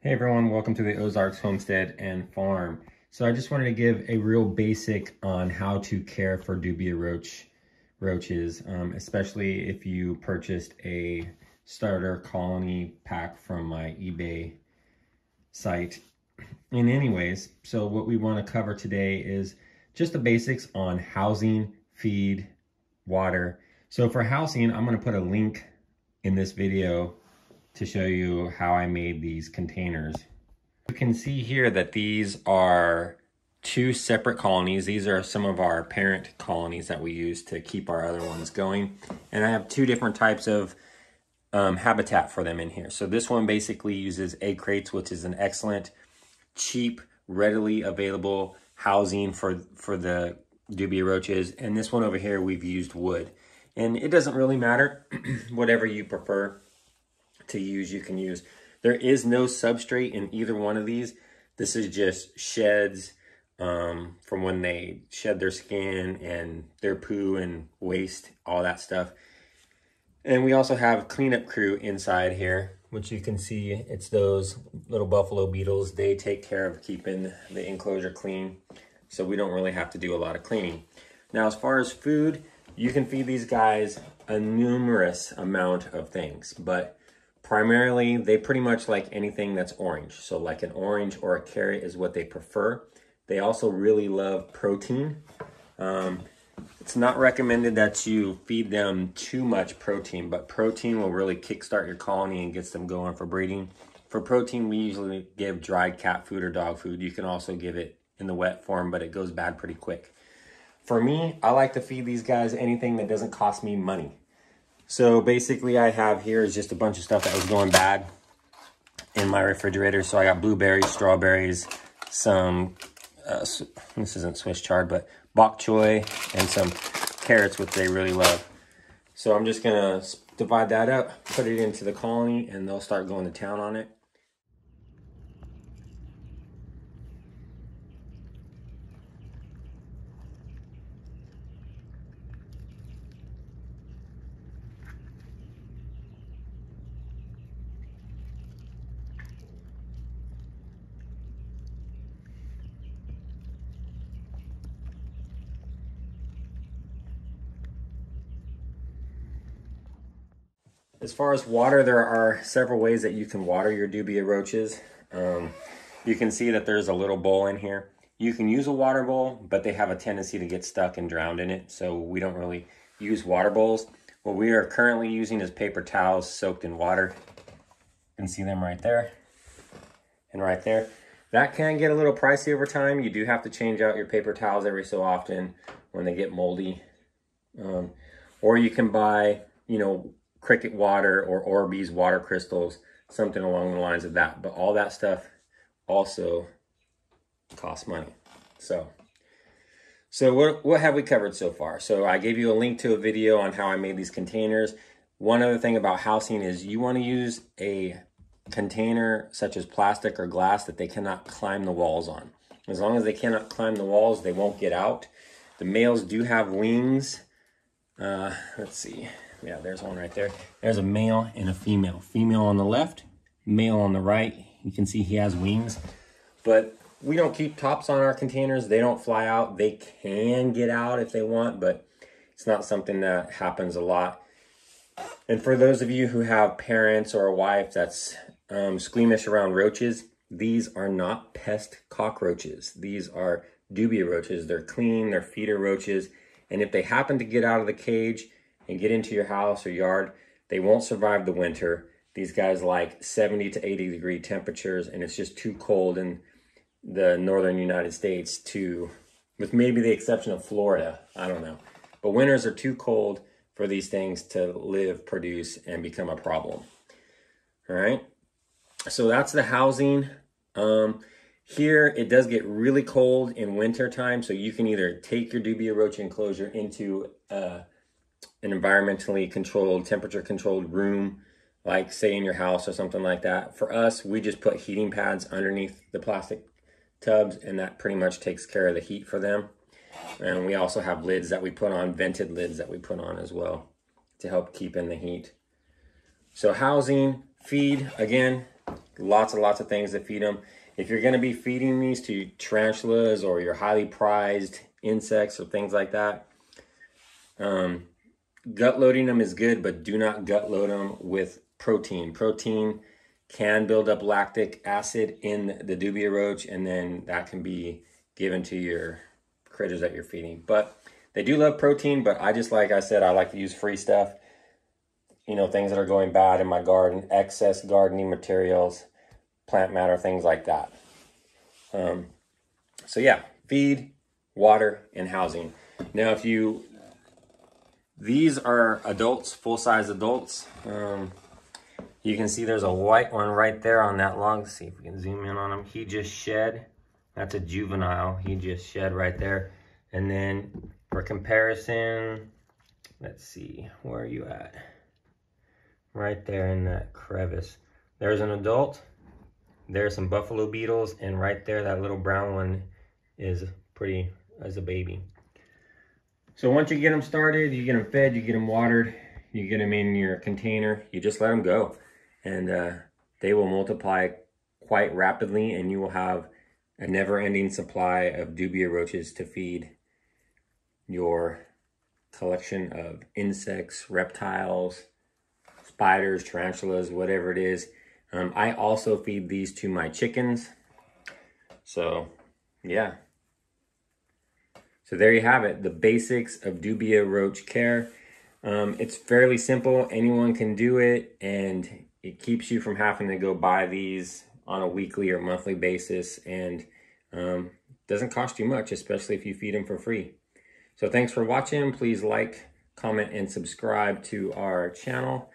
Hey everyone, welcome to the Ozarks Homestead and Farm. So I just wanted to give a real basic on how to care for Dubia roaches, especially if you purchased a starter colony pack from my eBay site. And anyways, so what we want to cover today is just the basics on housing, feed, water. So for housing, I'm going to put a link in this video to show you how I made these containers. You can see here that these are two separate colonies. These are some of our parent colonies that we use to keep our other ones going. And I have two different types of habitat for them in here. So this one basically uses egg crates, which is an excellent, cheap, readily available housing for the Dubia roaches. And this one over here, we've used wood. And it doesn't really matter, whatever you prefer to use, you can use. There is no substrate in either one of these. This is just sheds from when they shed their skin and their poo and waste, all that stuff. And we also have cleanup crew inside here, which you can see, it's those little buffalo beetles. They take care of keeping the enclosure clean, so we don't really have to do a lot of cleaning. Now, as far as food, you can feed these guys a numerous amount of things, but primarily, they pretty much like anything that's orange. So like an orange or a carrot is what they prefer. They also really love protein. It's not recommended that you feed them too much protein, but protein will really kickstart your colony and gets them going for breeding. For protein, we usually give dried cat food or dog food. You can also give it in the wet form, but it goes bad pretty quick. For me, I like to feed these guys anything that doesn't cost me money. So basically I have here is just a bunch of stuff that was going bad in my refrigerator. So I got blueberries, strawberries, some, this isn't Swiss chard, but bok choy, and some carrots, which they really love. So I'm just gonna divide that up, put it into the colony, and they'll start going to town on it. As far as water, there are several ways that you can water your Dubia roaches. You can see that there's a little bowl in here. You can use a water bowl, but they have a tendency to get stuck and drowned in it, so we don't really use water bowls. What we are currently using is paper towels soaked in water. You can see them right there and right there. That can get a little pricey over time. You do have to change out your paper towels every so often when they get moldy. Or you can buy, Cricket water or Orbeez water crystals, something along the lines of that. But all that stuff also costs money. So what have we covered so far? So I gave you a link to a video on how I made these containers. One other thing about housing is you want to use a container such as plastic or glass that they cannot climb the walls on. As long as they cannot climb the walls, they won't get out. The males do have wings. Let's see. Yeah, there's one right there. There's a male and a female. Female on the left, male on the right. You can see he has wings. But we don't keep tops on our containers. They don't fly out. They can get out if they want, but it's not something that happens a lot. And for those of you who have parents or a wife that's squeamish around roaches, these are not pest cockroaches. These are Dubia roaches. They're clean, they're feeder roaches. And if they happen to get out of the cage and get into your house or yard, they won't survive the winter. These guys like 70 to 80 degree temperatures, and it's just too cold in the northern United States with maybe the exception of Florida, I don't know. But winters are too cold for these things to live, produce, and become a problem. All right, so that's the housing. Here, it does get really cold in winter time, so you can either take your Dubia roach enclosure into an environmentally controlled, temperature controlled room, like say in your house or something like that. For us, we just put heating pads underneath the plastic tubs, and that pretty much takes care of the heat for them. And we also have lids that we put on, vented lids that we put on as well to help keep in the heat. So housing, feed, again, Lots and lots of things to feed them. If you're going to be feeding these to tarantulas or your highly prized insects or things like that, gut loading them is good, but do not gut load them with protein. Protein can build up lactic acid in the Dubia roach, and then that can be given to your critters that you're feeding. But they do love protein, but I just, like I said, I like to use free stuff. You know, things that are going bad in my garden, excess gardening materials, plant matter, things like that. So yeah, feed, water, and housing. Now, these are adults, full-size adults. You can see there's a white one right there on that log. Let's see if we can zoom in on him. He just shed. That's a juvenile. He just shed right there. And then for comparison, let's see, where are you at? Right there in that crevice. There's an adult. There's some buffalo beetles, and right there, that little brown one is pretty as a baby. So once you get them started, you get them fed, you get them watered, you get them in your container, you just let them go. And they will multiply quite rapidly, and you will have a never-ending supply of Dubia roaches to feed your collection of insects, reptiles, spiders, tarantulas, whatever it is. I also feed these to my chickens. So, yeah. So there you have it, the basics of Dubia roach care. It's fairly simple. Anyone can do it, and it keeps you from having to go buy these on a weekly or monthly basis, and doesn't cost you much, especially if you feed them for free. So thanks for watching. Please like, comment, and subscribe to our channel.